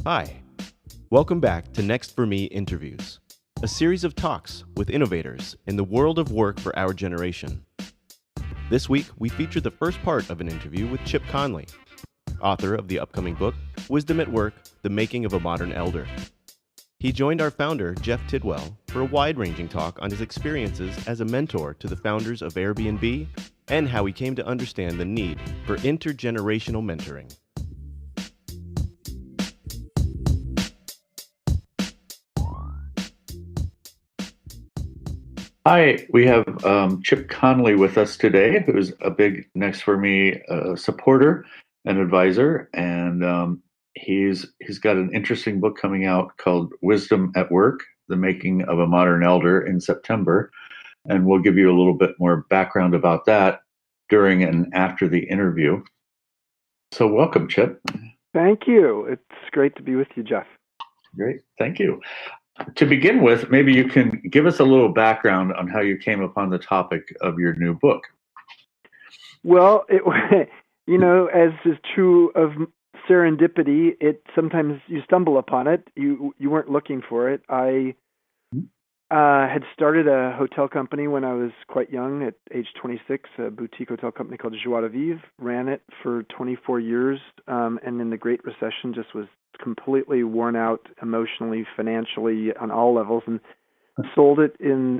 Hi, welcome back to Next For Me Interviews, a series of talks with innovators in the world of work for our generation. This week, we feature the first part of an interview with Chip Conley, author of the upcoming book, Wisdom at Work, The Making of a Modern Elder. He joined our founder, Jeff Tidwell, for a wide-ranging talk on his experiences as a mentor to the founders of Airbnb and how he came to understand the need for intergenerational mentoring. Hi, we have Chip Conley with us today, who's a big Next for Me supporter and advisor, and he's got an interesting book coming out called Wisdom at Work: The Making of a Modern Elder in September, and we'll give you a little bit more background about that during and after the interview. So, welcome, Chip. Thank you. It's great to be with you, Jeff. Great, thank you. To begin with, maybe you can give us a little background on how you came upon the topic of your new book. Well, as is true of serendipity, it sometimes you stumble upon it. You weren't looking for it. I had started a hotel company when I was quite young, at age 26, a boutique hotel company called Joie de Vivre. Ran it for 24 years, and in the Great Recession just was completely worn out emotionally, financially, on all levels, and sold it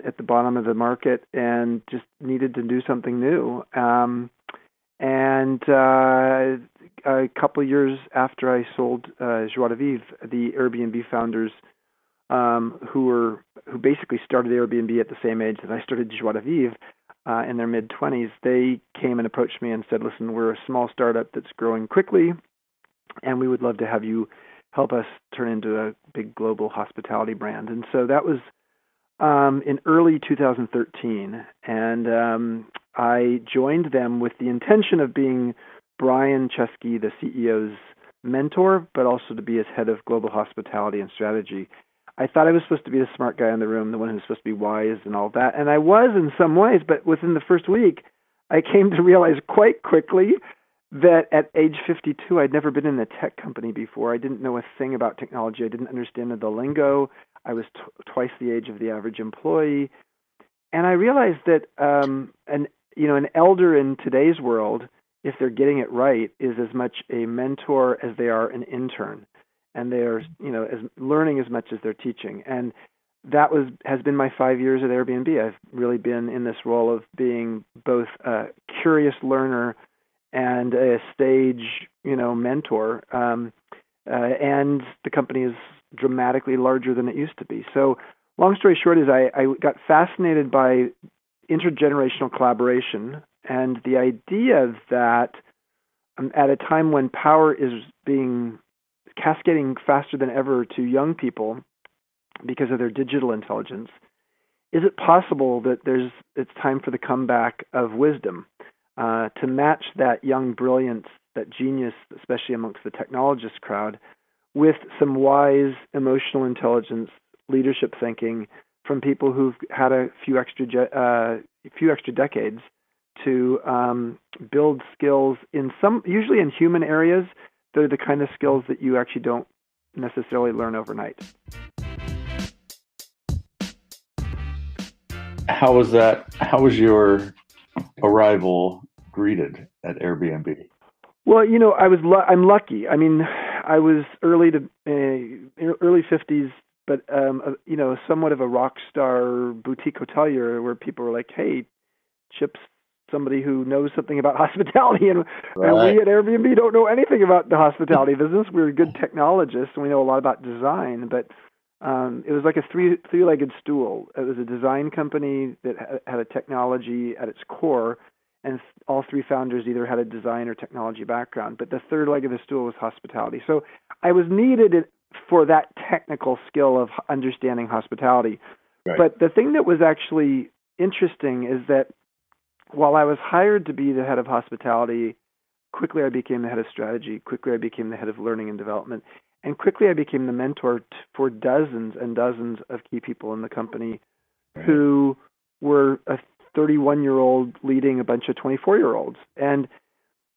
at the bottom of the market and just needed to do something new. And a couple of years after I sold Joie de Vivre, the Airbnb founders, who basically started Airbnb at the same age that I started Joie de Vivre, in their mid-20s, they came and approached me and said, "Listen, we're a small startup that's growing quickly, and we would love to have you help us turn into a big global hospitality brand." And so that was in early 2013, and I joined them with the intention of being Brian Chesky, the CEO's mentor, but also to be his head of global hospitality and strategy. I thought I was supposed to be the smart guy in the room, the one who's supposed to be wise and all that, and I was in some ways, but within the first week, I came to realize quite quickly that at age 52, I'd never been in a tech company before. I didn't know a thing about technology. I didn't understand the lingo. I was twice the age of the average employee. And I realized that an elder in today's world, if they're getting it right, is as much a mentor as they are an intern. And they are, as learning as much as they're teaching. And that has been my 5 years at Airbnb. I've really been in this role of being both a curious learner and a stage, mentor. And the company is dramatically larger than it used to be. So long story short is I got fascinated by intergenerational collaboration and the idea that at a time when power is being cascading faster than ever to young people because of their digital intelligence, is it possible that it's time for the comeback of wisdom to match that young brilliance, that genius, especially amongst the technologist crowd, with some wise emotional intelligence, leadership thinking from people who've had a few extra decades to build skills usually in human areas. They're the kind of skills that you actually don't necessarily learn overnight. How was your arrival greeted at Airbnb? Well, I'm lucky. I mean, I was early 50s, but somewhat of a rock star boutique hotelier where people were like, "Hey, Chip's somebody who knows something about hospitality, and we at Airbnb don't know anything about the hospitality business. We're good technologists, and we know a lot about design, but it was like a three-legged stool. It was a design company that had a technology at its core, and all three founders either had a design or technology background, but the third leg of the stool was hospitality. So I was needed for that technical skill of understanding hospitality. Right. But the thing that was actually interesting is that while I was hired to be the head of hospitality, quickly I became the head of strategy, quickly I became the head of learning and development, and quickly I became the mentor for dozens and dozens of key people in the company who were a 31-year-old leading a bunch of 24-year-olds. And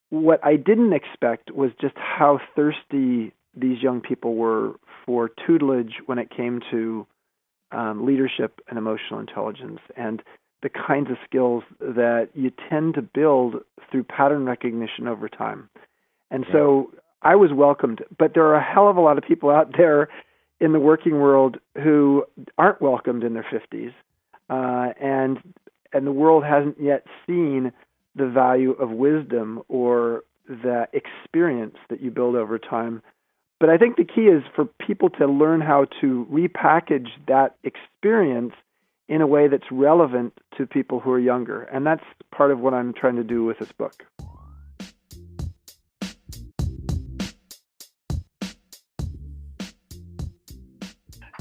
what I didn't expect was just how thirsty these young people were for tutelage when it came to leadership and emotional intelligence and the kinds of skills that you tend to build through pattern recognition over time. And so I was welcomed, but there are a hell of a lot of people out there in the working world who aren't welcomed in their 50s, and the world hasn't yet seen the value of wisdom or the experience that you build over time. But I think the key is for people to learn how to repackage that experience in a way that's relevant to people who are younger. And that's part of what I'm trying to do with this book.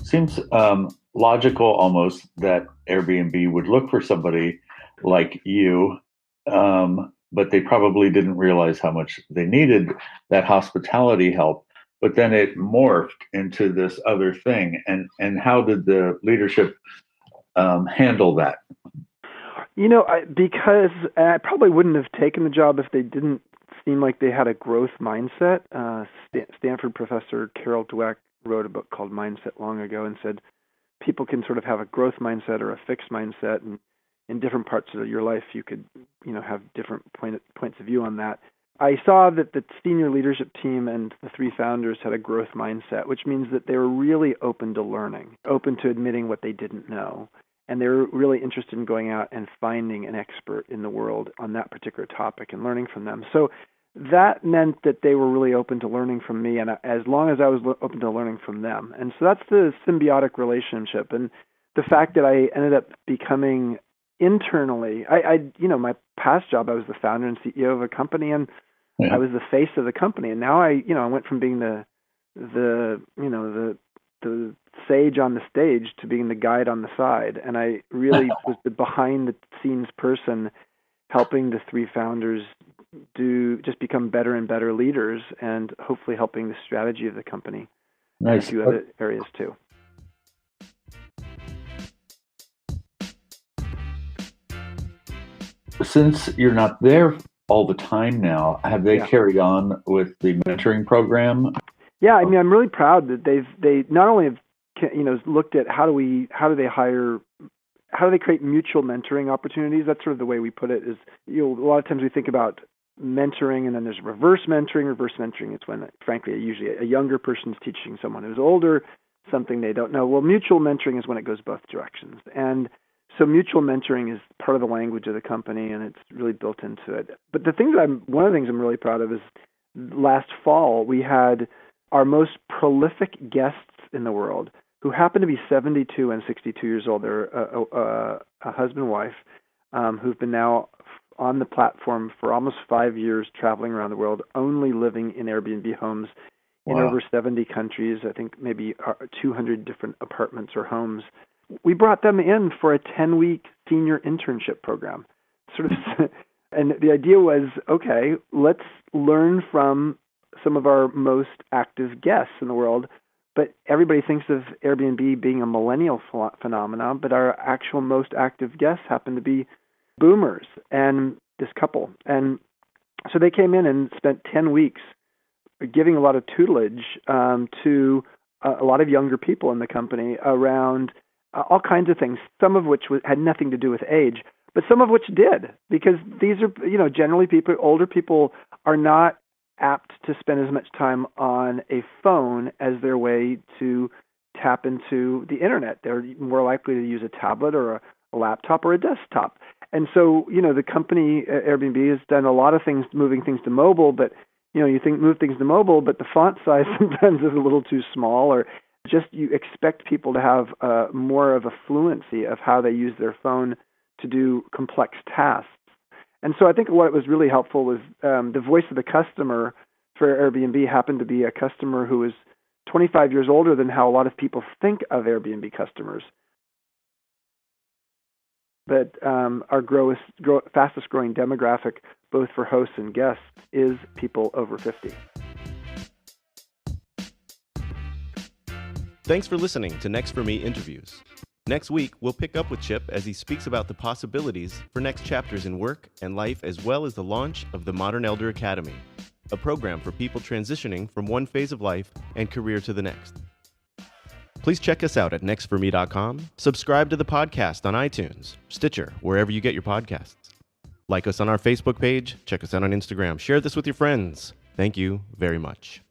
Seems logical almost that Airbnb would look for somebody like you, but they probably didn't realize how much they needed that hospitality help. But then it morphed into this other thing. And how did the leadership handle that? Because I probably wouldn't have taken the job if they didn't seem like they had a growth mindset. Stanford professor Carol Dweck wrote a book called Mindset long ago and said people can sort of have a growth mindset or a fixed mindset, and in different parts of your life you could have different points of view on that. I saw that the senior leadership team and the three founders had a growth mindset, which means that they were really open to learning, open to admitting what they didn't know. And they were really interested in going out and finding an expert in the world on that particular topic and learning from them. So that meant that they were really open to learning from me, and as long as I was open to learning from them. And so that's the symbiotic relationship. And the fact that I ended up becoming internally, my past job, I was the founder and CEO of a company, and I was the face of the company. And now I went from being the sage on the stage to being the guide on the side. And I really was the behind the scenes person helping the three founders just become better and better leaders, and hopefully helping the strategy of the company in a few other areas too. Since you're not there all the time now, have they carried on with the mentoring program? Yeah, I mean, I'm really proud that they not only have looked at how do they create mutual mentoring opportunities. That's sort of the way we put it. Is a lot of times we think about mentoring, and then there's reverse mentoring. Reverse mentoring is when, frankly, usually a younger person's teaching someone who's older something they don't know. Well, mutual mentoring is when it goes both directions. And so mutual mentoring is part of the language of the company, and it's really built into it. But one of the things I'm really proud of is last fall we had our most prolific guests in the world, who happen to be 72 and 62 years old. They're a husband and wife who've been now on the platform for almost 5 years, traveling around the world, only living in Airbnb homes in over 70 countries, I think maybe 200 different apartments or homes. We brought them in for a 10-week senior internship program. And the idea was, okay, let's learn from some of our most active guests in the world. But everybody thinks of Airbnb being a millennial phenomenon, but our actual most active guests happen to be boomers and this couple. And so they came in and spent 10 weeks giving a lot of tutelage to a lot of younger people in the company around all kinds of things, some of which had nothing to do with age, but some of which did, because these are, generally older people are not apt to spend as much time on a phone as their way to tap into the internet. They're more likely to use a tablet or a laptop or a desktop. And so, the company Airbnb has done a lot of things, moving things to mobile, but move things to mobile, but the font size sometimes is a little too small, or just you expect people to have more of a fluency of how they use their phone to do complex tasks. And so I think what was really helpful was the voice of the customer for Airbnb happened to be a customer who was 25 years older than how a lot of people think of Airbnb customers. But our fastest growing demographic, both for hosts and guests, is people over 50. Thanks for listening to Next For Me Interviews. Next week, we'll pick up with Chip as he speaks about the possibilities for next chapters in work and life, as well as the launch of the Modern Elder Academy. a program for people transitioning from one phase of life and career to the next. Please check us out at nextforme.com, subscribe to the podcast on iTunes, Stitcher, wherever you get your podcasts. Like us on our Facebook page, check us out on Instagram, share this with your friends. Thank you very much.